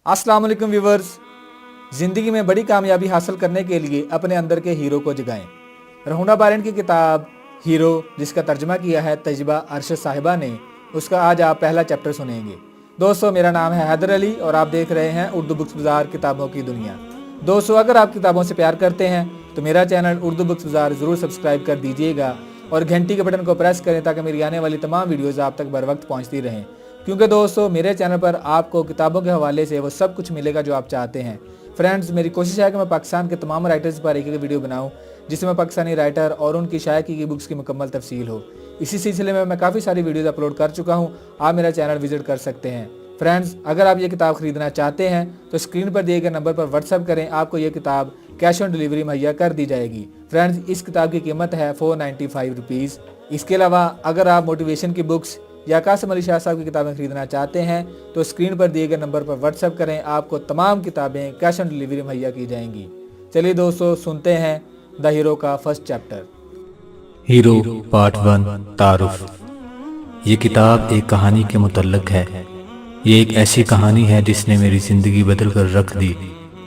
अस्सलाम वालेकुम व्यूवर्स। ज़िंदगी में बड़ी कामयाबी हासिल करने के लिए अपने अंदर के हीरो को जगाएं। रहुना बारेंट की किताब हीरो, जिसका तर्जमा किया है तजबा अरशद साहिबा ने, उसका आज आप पहला चैप्टर सुनेंगे। दोस्तों, मेरा नाम है हैदर अली और आप देख रहे हैं उर्दू बुक्स बाज़ार किताबों की दुनिया। दोस्तों, अगर आप किताबों से प्यार करते हैं तो मेरा चैनल उर्दू बुक्स बाज़ार ज़रूर सब्सक्राइब कर दीजिएगा और घंटी के बटन को प्रेस करें ताकि मेरी आने वाली तमाम वीडियोज़ आप तक बर वक्त पहुँचती रहें। क्योंकि दोस्तों, मेरे चैनल पर आपको किताबों के हवाले से वो सब कुछ मिलेगा जो आप चाहते हैं। फ्रेंड्स, मेरी कोशिश है कि मैं पाकिस्तान के तमाम राइटर्स पर एक वीडियो बनाऊं जिसमें पाकिस्तानी राइटर और उनकी शायकी की बुक्स की मुकम्मल तफसील हो। इसी सिलसिले में मैं काफ़ी सारी वीडियोज़ अपलोड कर चुका हूं, आप मेरा चैनल विजिट कर सकते हैं। फ्रेंड्स, अगर आप ये किताब खरीदना चाहते हैं तो स्क्रीन पर दिए गए नंबर पर व्हाट्सअप करें, आपको ये किताब कैश ऑन डिलीवरी मुहैया कर दी जाएगी। फ्रेंड्स, इस किताब की कीमत है 495 रुपीज़। इसके अलावा अगर आप मोटिवेशन की बुक्स या कासिम अली शाह साहब की किताबें खरीदना चाहते हैं तो स्क्रीन पर दिए गए नंबर पर व्हाट्सअप करें, आपको तमाम किताबें कैश ऑन डिलीवरी मुहैया की जाएंगी। चलिए दोस्तों, सुनते हैं द हीरो का फर्स्ट चैप्टर। हीरो पार्ट 1 तारुफ। ये किताब एक कहानी के मुतल्लक है। ये एक ऐसी कहानी है जिसने मेरी ज़िंदगी बदल कर रख दी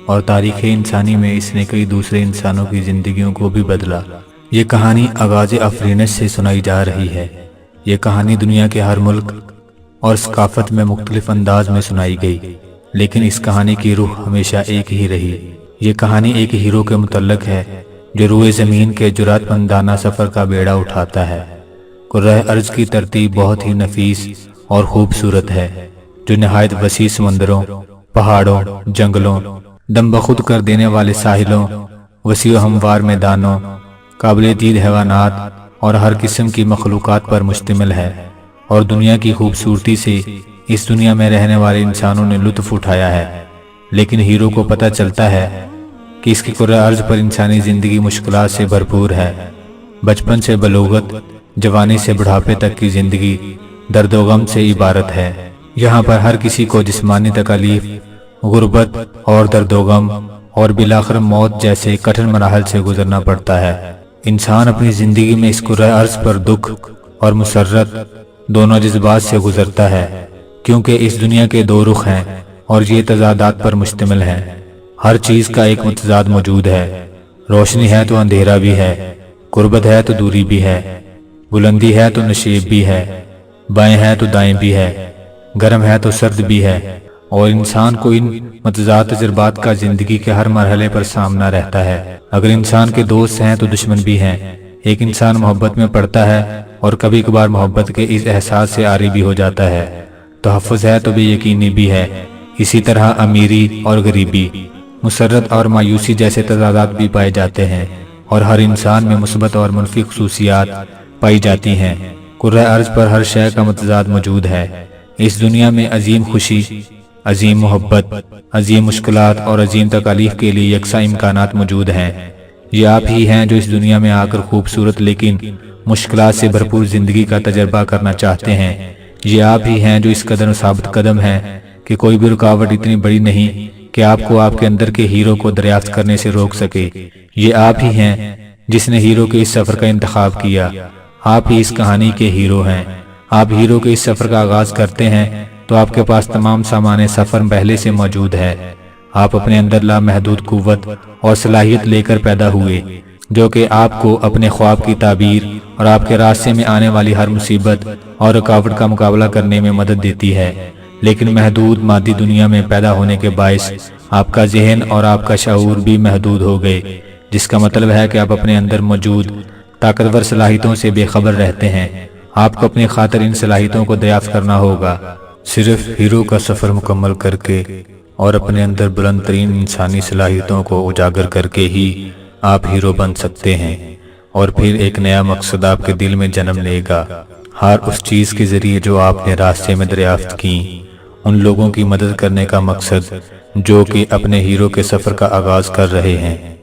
और तारीख़ इंसानी में इसने कई दूसरे इंसानों की ज़िंदगियों को भी बदला। ये कहानी आगाज़ अफरीनत से सुनाई जा रही है। ये कहानी दुनिया के हर मुल्क और सकाफत में मुख्तलिफ अंदाज में सुनाई गई, लेकिन इस कहानी की रूह हमेशा एक ही रही। ये कहानी एक हीरो के मुतल्लक है जो रूए ज़मीन के जुरातमंदाना सफ़र का बेड़ा उठाता है। कुर्राह अर्ज़ की तरतीब बहुत ही नफीस और खूबसूरत है, जो नहायत वसी समंदरों, पहाड़ों, जंगलों, दम बखुद कर देने वाले साहिलों, वसी व हमवार मैदानों, काबिल दीद हैवानात और हर किस्म की मखलूक़ात पर मुश्तमिल है। और दुनिया की खूबसूरती से इस दुनिया में रहने वाले इंसानों ने लुत्फ़ उठाया है। लेकिन हीरो को पता चलता है कि इसकी कुर्रा अर्ज़ पर इंसानी ज़िंदगी मुश्किलात से भरपूर है। बचपन से बलूगत, जवानी से बुढ़ापे तक की ज़िंदगी दर्द व गम से इबारत है। यहाँ पर हर किसी को जिस्मानी तकालीफ, गुर्बत और दर्द व गम और बिलाखिर मौत जैसे कठिन मराहल से गुजरना पड़ता है। इंसान अपनी ज़िंदगी में इस कुर्रा अर्ज़ पर दुख और मुसर्रत दोनों जज्बात से गुजरता है, क्योंकि इस दुनिया के दो रुख हैं और ये तज़ादात पर मुश्तमिल हैं। हर चीज़ का एक मुतज़ाद मौजूद है। रोशनी है तो अंधेरा भी है, गुर्बत है तो दूरी भी है, बुलंदी है तो नशेब भी है, बाएं है तो दाएं भी है, गर्म है तो सर्द भी है। और इंसान को इन मुतज़ाद तजर्बात का ज़िंदगी के हर मरहले पर सामना रहता है। अगर इंसान के दोस्त हैं तो दुश्मन भी हैं। एक इंसान मोहब्बत में पड़ता है और कभी कभार मोहब्बत के इस एहसास से आरी भी हो जाता है। तहफ़्फ़ुज़ है तो बेयकीनी भी है। इसी तरह अमीरी और गरीबी, मुसर्रत और मायूसी जैसे तज़ादात भी पाए जाते हैं और हर इंसान में मुस्बत और मुनफी खुसूसियात पाई जाती हैं। कुर्रा अर्ज़ पर हर शय का मुतज़ाद मौजूद है। इस दुनिया में अजीम खुशी, अजीम मोहब्बत, अजीम मुश्किलात और अजीम तकालीफ के लिए यकसा इम्कानात मौजूद हैं। ये आप ही हैं जो इस दुनिया में आकर खूबसूरत लेकिन मुश्किलात से भरपूर ज़िंदगी का तजर्बा करना चाहते हैं। ये आप ही हैं जो इस कदर साबित कदम हैं कि कोई भी रुकावट इतनी बड़ी नहीं कि आपको आपके अंदर के हीरो को दरियाफ्त करने से रोक सके। ये आप ही हैं जिसने हीरो के इस सफ़र का इंतखाब किया। आप ही इस कहानी के हीरो हैं। आप हीरो के इस सफ़र का आगाज़ करते हैं तो आपके पास तमाम सामान सफ़र पहले से मौजूद है। आप अपने अंदर लामहदूद कुव्वत और सलाहियत लेकर पैदा हुए, जो कि आपको अपने ख्वाब की ताबीर और आपके रास्ते में आने वाली हर मुसीबत और रुकावट का मुकाबला करने में मदद देती है। लेकिन महदूद मादी दुनिया में पैदा होने के बायस आपका जहन और आपका शऊर भी महदूद हो गए, जिसका मतलब है कि आप अपने अंदर मौजूद ताकतवर सलाहियतों से बेखबर रहते हैं। आपको अपनी खातिर इन सलाहियतों को दरियाफ्त करना होगा। सिर्फ हीरो का सफ़र मुकम्मल करके और अपने अंदर बुलंद तरीन इंसानी सलाहियतों को उजागर करके ही आप हीरो बन सकते हैं। और फिर एक नया मकसद आपके दिल में जन्म लेगा। हर उस चीज़ के ज़रिए जो आपने रास्ते में दरियाफ्त की, उन लोगों की मदद करने का मकसद जो कि अपने हीरो के सफ़र का आगाज़ कर रहे हैं।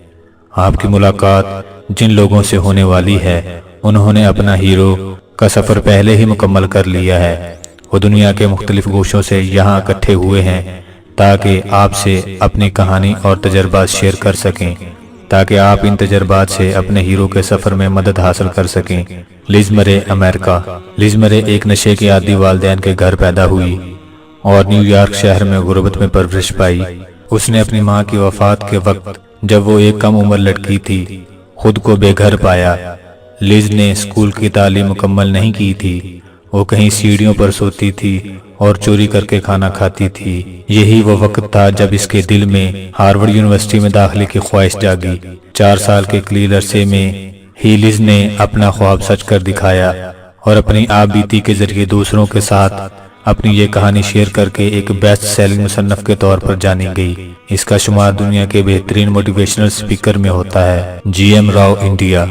आपकी मुलाकात जिन लोगों से होने वाली है, उन्होंने अपना हीरो का सफ़र पहले ही मुकम्मल कर लिया है। वो दुनिया के मुख्तलिफ गोशों से यहाँ इकट्ठे हुए हैं ताकि आपसे अपनी कहानी और तजर्बात शेयर कर सकें, ताकि आप इन तजर्बात से अपने हीरो के सफ़र में मदद हासिल कर सकें। लिज मरे, अमेरिका। लिज मरे एक नशे के आदी वालिदैन के घर पैदा हुई اور نیو یارک شہر میں غربت میں پرورش پائی۔ اس نے اپنی ماں کی وفات کے وقت جب وہ ایک کم عمر لڑکی تھی خود کو بے گھر پایا۔ لیز نے اسکول کی تعلیم مکمل نہیں کی تھی، وہ کہیں سیڑھیوں پر سوتی تھی اور چوری کر کے کھانا کھاتی تھی۔ یہی وہ وقت تھا جب اس کے دل میں ہارورڈ یونیورسٹی میں داخلے کی خواہش جاگی۔ 4 سال کے قلیل عرصے میں ہی لیز نے اپنا خواب سچ کر دکھایا اور اپنی آپ بیتی کے ذریعے دوسروں کے ساتھ اپنی یہ کہانی شیئر کر کے ایک بیسٹ سیلنگ مصنف کے طور پر جانی گئی۔ اس کا شمار دنیا کے بہترین موٹیویشنل سپیکر میں ہوتا ہے۔ G M Rao India.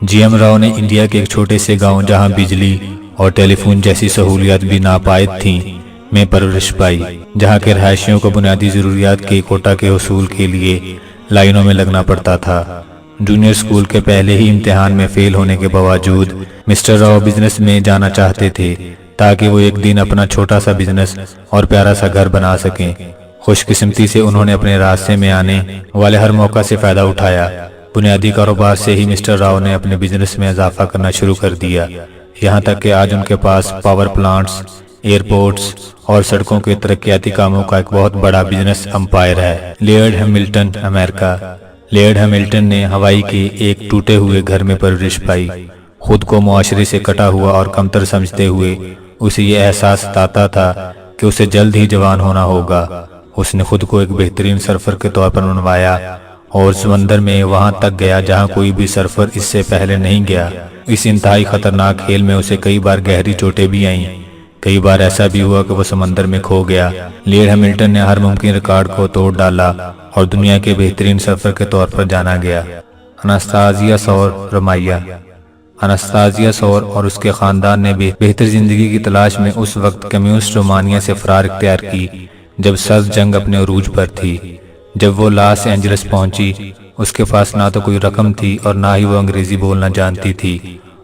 G M Rao نے انڈیا کے ایک چھوٹے سے گاؤں جہاں بجلی اور ٹیلی فون جیسی سہولیات بھی ناپائید تھیں میں پرورش پائی، جہاں کے رہائشیوں کو بنیادی ضروریات کے کوٹا کے حصول کے لیے لائنوں میں لگنا پڑتا تھا۔ جونیئر اسکول کے پہلے ہی امتحان میں فیل ہونے کے باوجود مسٹر راؤ بزنس میں جانا چاہتے تھے تاکہ وہ ایک دن اپنا چھوٹا سا بزنس اور پیارا سا گھر بنا سکیں۔ خوش قسمتی سے انہوں نے اپنے راستے میں آنے والے ہر موقع سے فائدہ اٹھایا۔ بنیادی کاروبار سے ہی مسٹر راؤ نے اپنے بزنس میں اضافہ کرنا شروع کر دیا، یہاں تک کہ آج ان کے پاس پاور پلانٹس، ایئرپورٹس اور سڑکوں کے ترقیاتی کاموں کا ایک بہت بڑا بزنس امپائر ہے۔ لیئرڈ ہیملٹن، امریکہ۔ لیئرڈ ہیملٹن نے ہوائی کے ایک ٹوٹے ہوئے گھر میں پرورش پائی۔ خود کو معاشرے سے کٹا ہوا اور کمتر سمجھتے ہوئے اسے یہ احساس ستاتا تھا کہ اسے جلد ہی جوان ہونا ہوگا۔ اس نے خود کو ایک بہترین سرفر کے طور پر منوایا اور سمندر میں وہاں تک گیا جہاں کوئی بھی سرفر اس سے پہلے نہیں گیا۔ اس انتہائی خطرناک کھیل میں اسے کئی بار گہری چوٹیں بھی آئیں، کئی بار ایسا بھی ہوا کہ وہ سمندر میں کھو گیا۔ لیئرڈ ہیملٹن نے ہر ممکن ریکارڈ کو توڑ ڈالا اور دنیا کے بہترین سرفر کے طور پر جانا گیا۔ اناستازیا سور رمائیا۔ اناستازیا سور اور اس کے خاندان نے بہتر زندگی کی تلاش میں اس وقت کمیونسٹ رومانیہ سے فرار اختیار کی جب سرد جنگ اپنے عروج پر تھی۔ جب وہ لاس اینجلس پہنچی، اس کے پاس نہ تو کوئی رقم تھی اور نہ ہی وہ انگریزی بولنا جانتی تھی،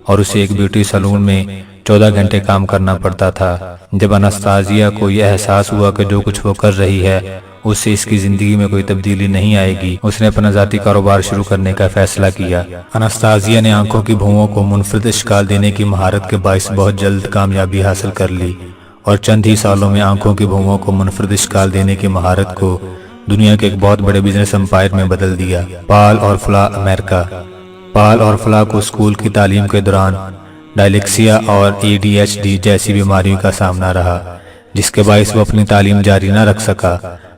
اور اسے ایک بیوٹی سیلون میں 14 گھنٹے کام کرنا پڑتا تھا۔ جب اناستازیا کو یہ احساس ہوا کہ جو کچھ وہ کر رہی ہے اس سے اس کی زندگی میں کوئی تبدیلی نہیں آئے گی، اس نے اپنا ذاتی کاروبار شروع کرنے کا فیصلہ کیا۔ اناستازیا نے آنکھوں کی بھوؤں کو منفرد اشکال دینے کی مہارت کے باعث بہت جلد کامیابی حاصل کر لی اور چند ہی سالوں میں آنکھوں کی بھوؤں کو منفرد اشکال دینے کی مہارت کو دنیا کے ایک بہت بڑے بزنس امپائر میں بدل دیا۔ پال اور فلا، امریکہ۔ پال اور فلا کو اسکول کی تعلیم کے دوران ڈائلیکسیا اور ADHD جیسی بیماریوں کا سامنا رہا، جس کے باعث وہ اپنی تعلیم جاری نہ رکھ سکا۔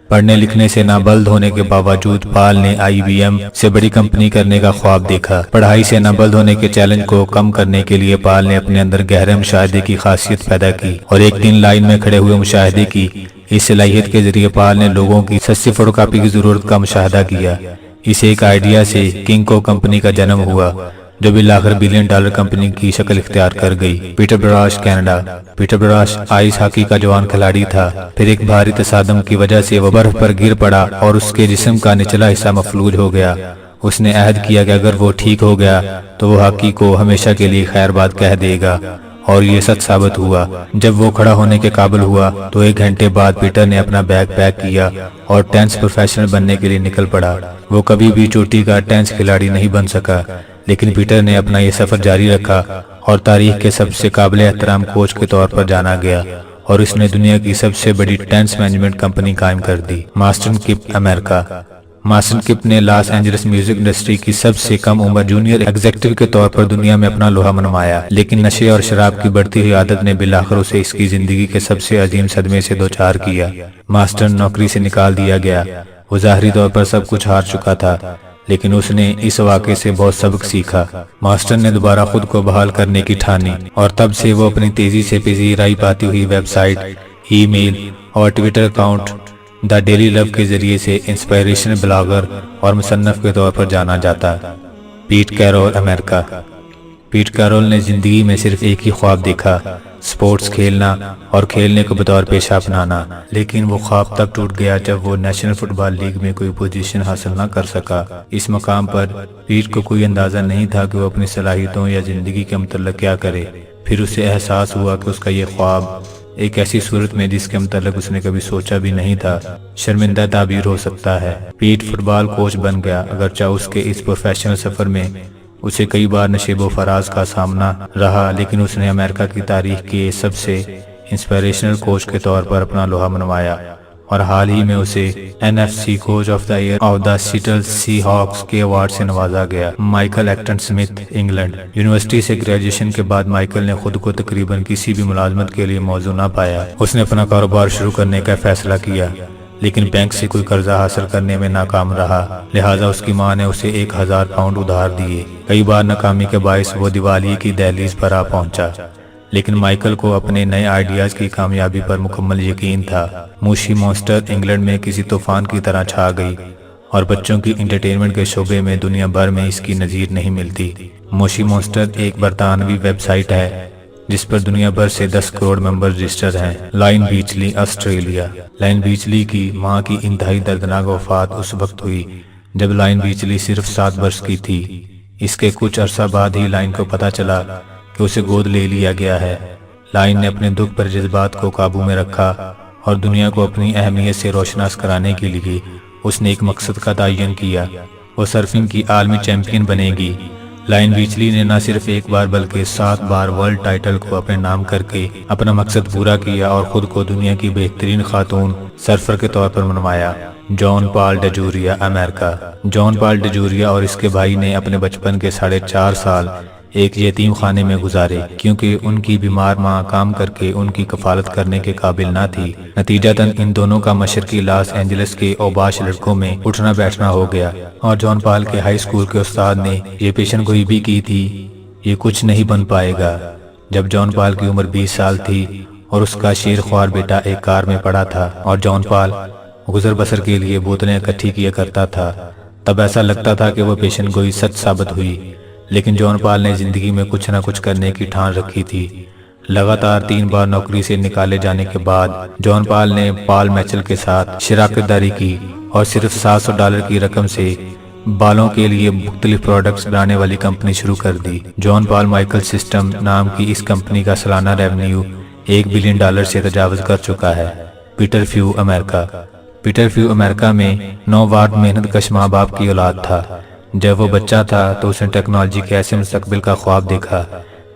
پڑھنے لکھنے سے نابلد ہونے کے باوجود پال نے IBM سے بڑی کمپنی کرنے کا خواب دیکھا۔ پڑھائی سے نابلد ہونے کے چیلنج کو کم کرنے کے لیے پال نے اپنے اندر گہرے مشاہدے کی خاصیت پیدا کی اور ایک دن لائن میں کھڑے ہوئے مشاہدے کی اس صلاحیت کے ذریعے پال نے لوگوں کی سستی فوٹو کاپی کی ضرورت کا مشاہدہ کیا۔ اس ایک آئیڈیا سے کنکو کمپنی کا جنم ہوا جو بالآخر $1 بلین کمپنی کی شکل اختیار کر گئی۔ Peter Brash, Canada. Peter Brash ice hockey کا جوان کھلاڑی تھا، پھر ایک بھاری تصادم کی وجہ سے وہ برف پر گر پڑا اور اس کے جسم کا نچلا حصہ مفلوج ہو گیا۔ اس نے عہد کیا کہ اگر وہ ٹھیک ہو گیا تو وہ ہاکی کو ہمیشہ کے لیے خیر بات کہہ دے گا، اور یہ سچ ثابت ہوا۔ جب وہ کھڑا ہونے کے قابل ہوا تو 1 گھنٹے بعد پیٹر نے اپنا بیگ پیک کیا اور ٹینس پروفیشنل بننے کے لیے نکل پڑا۔ وہ کبھی بھی چوٹی کا ٹینس کھلاڑی نہیں بن سکا، لیکن پیٹر نے اپنا یہ سفر جاری رکھا اور تاریخ کے سب سے قابل احترام کوچ کے طور پر جانا گیا، اور اس نے دنیا کی سب سے بڑی ٹینس مینجمنٹ کمپنی قائم کر دی۔ مارسٹن کپ، امریکہ۔ مارسٹن کپ نے لاس اینجلس میوزک انڈسٹری کی سب سے کم عمر جونیئر ایگزیکٹو کے طور پر دنیا میں اپنا لوہا منوایا، لیکن نشے اور شراب کی بڑھتی ہوئی عادت نے بالآخر اسے اس کی زندگی کے سب سے عظیم صدمے سے دوچار کیا۔ مارسٹن نوکری سے نکال دیا گیا۔ وہ ظاہری طور پر سب کچھ ہار چکا تھا، لیکن اس نے اس واقعے سے بہت سبق سیکھا۔ مارسٹن نے دوبارہ خود کو بحال کرنے کی ٹھانی اور تب سے وہ اپنی تیزی سے پذیرائی پاتی ہوئی ویب سائٹ، ای میل اور ٹویٹر اکاؤنٹ دا ڈیلی لو کے ذریعے سے انسپائریشن بلاگر اور مصنف کے طور پر جانا جاتا۔ پیٹ کیرول، امریکہ۔ پیٹ کیرول نے زندگی میں صرف ایک ہی خواب دیکھا، سپورٹس کھیلنا اور کھیلنے کو بطور پیشہ اپنانا، لیکن وہ خواب تب ٹوٹ گیا جب وہ نیشنل فٹ بال لیگ میں کوئی پوزیشن حاصل نہ کر سکا۔ اس مقام پر پیٹ کو کوئی اندازہ نہیں تھا کہ وہ اپنی صلاحیتوں یا زندگی کے متعلق کیا کرے۔ پھر اسے احساس ہوا کہ اس کا یہ خواب ایک ایسی صورت میں جس کے متعلق اس نے کبھی سوچا بھی نہیں تھا شرمندہ تعبیر ہو سکتا ہے۔ پیٹ فٹ بال کوچ بن گیا، اگرچہ اس کے اس پروفیشنل سفر میں اسے کئی بار نشیب و فراز کا سامنا رہا، لیکن اس نے امریکہ کی تاریخ کے سب سے इंस्पिरेशनल कोच के तौर पर अपना लोहा मनवाया और हाल ही में उसे NFC coach of the year of the Seattle Seahawks के अवार्ड से नवाजा गया। Michael Acton Smith, England. University से ग्रेजुएशन के बाद माइकल ने खुद को तकरीबन किसी भी मुलाजमत के लिए मौजू न पाया। उसने अपना कारोबार शुरू करने का फैसला किया, लेकिन बैंक से कोई कर्जा हासिल करने में नाकाम रहा। लिहाजा उसकी मां ने उसे 1000 पाउंड उधार दिए। कई बार नाकामी के बायस वो दिवालिये की दहलीज पर आ पहुंचा, लेकिन माइकल को अपने नए आइडियाज की कामयाबी पर मुकम्मल यकीन था। मूशी मॉन्स्टर इंग्लैंड में किसी तूफान की तरह छा गई और बच्चों की एंटरटेनमेंट के शोबे में दुनिया भर में इसकी नज़ीर नहीं मिलती। मूशी मॉन्स्टर एक बरतानवी वेबसाइट है जिस पर दुनिया भर से 10 करोड़ मेंबर रजिस्टर हैं। Layne Beachley, Australia. Layne Beachley की मां की इंतहाई दर्दनाक वफात उस वक्त हुई जब लाइन बीचली सिर्फ 7 वर्ष की थी। इसके कुछ अरसा बाद ही लाइन को पता चला कि उसे गोद ले लिया गया है। लाइन ने अपने दुख पर जज्बात को काबू में रखा और दुनिया को अपनी अहमियत से रोशनास कराने के लिए उसने एक मकसद का तयन किया। वो सर्फिंग की आलमी चैंपियन बनेगी। लाइन बीचली ने न सिर्फ एक बार बल्कि 7 बार वर्ल्ड टाइटल को अपने नाम करके अपना मकसद पूरा किया और खुद को दुनिया की बेहतरीन खातून सर्फर के तौर पर मनवाया। John Paul DeJoria, America. John Paul DeJoria और इसके भाई ने अपने बचपन के 4.5 साल एक यतीम खाने में गुजारे, क्योंकि उनकी बीमार मां काम करके उनकी कफालत करने के काबिल ना थी। नतीजतन इन दोनों का मशरकी लॉस एंजलिस के औबाश लड़कों में उठना बैठना हो गया और जॉन पॉल के हाई स्कूल के उस्ताद ने ये पेशन गोई भी की थी, ये कुछ नहीं बन पाएगा। जब जॉन पॉल की उम्र 20 साल थी और उसका शेर ख्वार बेटा एक कार में पड़ा था और जॉन पॉल गुजर बसर के लिए बोतलें इकट्ठी किया करता था, तब ऐसा लगता था कि वो पेशन गोई सच साबित हुई। लेकिन जॉन पॉल ने जिंदगी में कुछ न कुछ करने की ठान रखी थी। लगातार 3 बार नौकरी से निकाले जाने के बाद जॉन पॉल ने पॉल मैचल के साथ शराकतदारी की और सिर्फ $700 की रकम से बालों के लिए मुख्तलिफ प्रोडक्ट्स बनाने वाली कंपनी शुरू कर दी। जॉन पॉल माइकल सिस्टम नाम की इस कंपनी का सालाना रेवेन्यू $1 बिलियन से तजावज कर चुका है। Peter few, America. Peter few America में 9 वाट मेहनत कश माँ बाप की औलाद था। जब वो बच्चा था तो उसने टेक्नोलॉजी के ऐसे मुस्तकबिल का ख्वाब देखा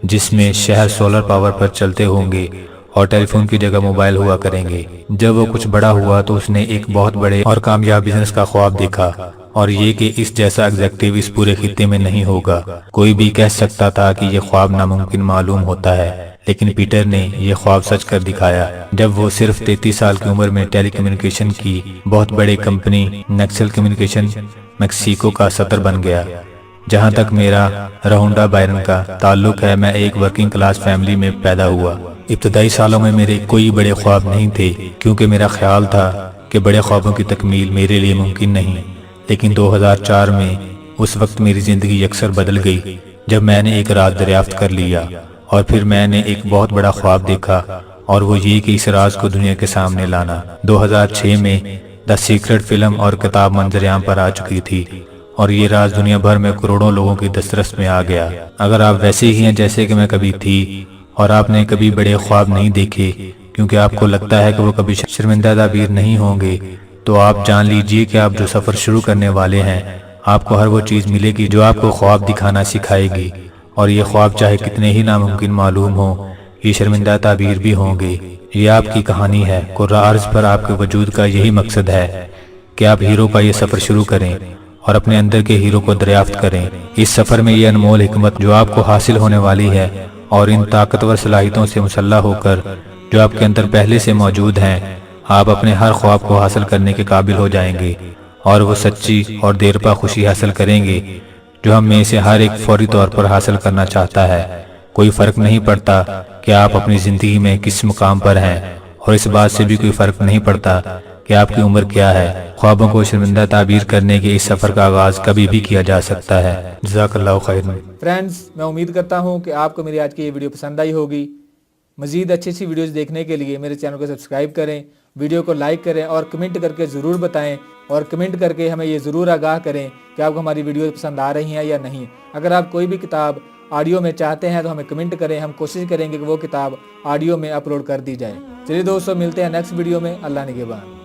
जिसमें शहर सोलर पावर पर चलते होंगे और टेलीफोन की जगह मोबाइल हुआ करेंगे। जब वो कुछ बड़ा हुआ तो उसने एक बहुत बड़े और कामयाब बिजनेस का ख्वाब देखा, और ये कि इस जैसा एग्जेक्टिव इस पूरे खित्ते में नहीं होगा। कोई भी कह सकता था कि ये ख्वाब नामुमकिन मालूम होता है, लेकिन पीटर ने यह ख्वाब सच कर दिखाया जब वो सिर्फ 33 साल की उम्र में टेलीकम्युनिकेशन की बहुत बड़ी कंपनी नेक्सल कम्युनिकेशन मैक्सिको का सदर बन गया। जहां तक मेरा रहोंडा बायरन का ताल्लुक है, मैं एक वर्किंग क्लास फैमिली में पैदा हुआ। इब्तदाई सालों में मेरे कोई बड़े ख्वाब नहीं थे, क्योंकि मेरा ख्याल था कि बड़े ख्वाबों की तकमील मेरे लिए मुमकिन नहीं। लेकिन 2004 में उस वक्त मेरी जिंदगी अक्सर बदल गई जब मैंने एक रात दरियाफ्त कर लिया और फिर मैंने एक बहुत बड़ा ख्वाब देखा, और वो ये कि इस राज को दुनिया के सामने लाना। 2006 में द सीक्रेट फिल्म और किताब मंजरेआम पर आ चुकी थी और ये राज दुनिया भर में करोड़ों लोगों की दस्तरस में आ गया। अगर आप वैसे ही हैं जैसे कि मैं कभी थी और आपने कभी बड़े ख्वाब नहीं देखे क्योंकि आपको लगता है कि वो कभी शर्मिंदा ताबीर नहीं होंगे, तो आप जान लीजिए कि आप जो सफर शुरू करने वाले हैं, आपको हर वो चीज मिलेगी जो आपको ख्वाब दिखाना सिखाएगी। और ये ख्वाब चाहे कितने ही नामुमकिन मालूम हो, ये शर्मिंदा ताबीर भी होंगे। ये आपकी कहानी है। कुर्रा अर्ज पर आपके वजूद का यही मकसद है कि आप हीरो का ये सफर शुरू करें और अपने अंदर के हीरो को दरियाफ्त करें। इस सफर में ये अनमोल हिकमत जो आपको हासिल होने वाली है और इन ताकतवर सलाहियतों से मुसल्लह होकर जो आपके अंदर पहले से मौजूद हैं, आप अपने हर ख्वाब को हासिल करने के काबिल हो जाएंगे और वो सच्ची और देरपा खुशी हासिल करेंगे जो हम में से हर एक फौरी तौर पर हासिल करना चाहता है। कोई फर्क नहीं पड़ता कि आप अपनी जिंदगी में किस मुकाम पर हैं, और इस बात से भी कोई फर्क नहीं पड़ता कि आपकी उम्र क्या है। ख्वाबों को शर्मिंदा ताबीर करने के इस सफर का आगाज कभी भी किया जा सकता है। जज़ाकल्लाहु खैरन। फ्रेंड्स, मैं उम्मीद करता हूँ कि आपको मेरी आज की ये वीडियो पसंद आई होगी। मजीद अच्छी वीडियोस देखने के लिए मेरे चैनल को सब्सक्राइब करें, वीडियो को लाइक करें और कमेंट करके ज़रूर बताएं, और कमेंट करके हमें ये ज़रूर आगाह करें कि आपको हमारी वीडियो पसंद आ रही हैं या नहीं। अगर आप कोई भी किताब ऑडियो में चाहते हैं तो हमें कमेंट करें, हम कोशिश करेंगे कि वो किताब ऑडियो में अपलोड कर दी जाए। चलिए दोस्तों, मिलते हैं नेक्स्ट वीडियो में। अल्लाह निगहबान।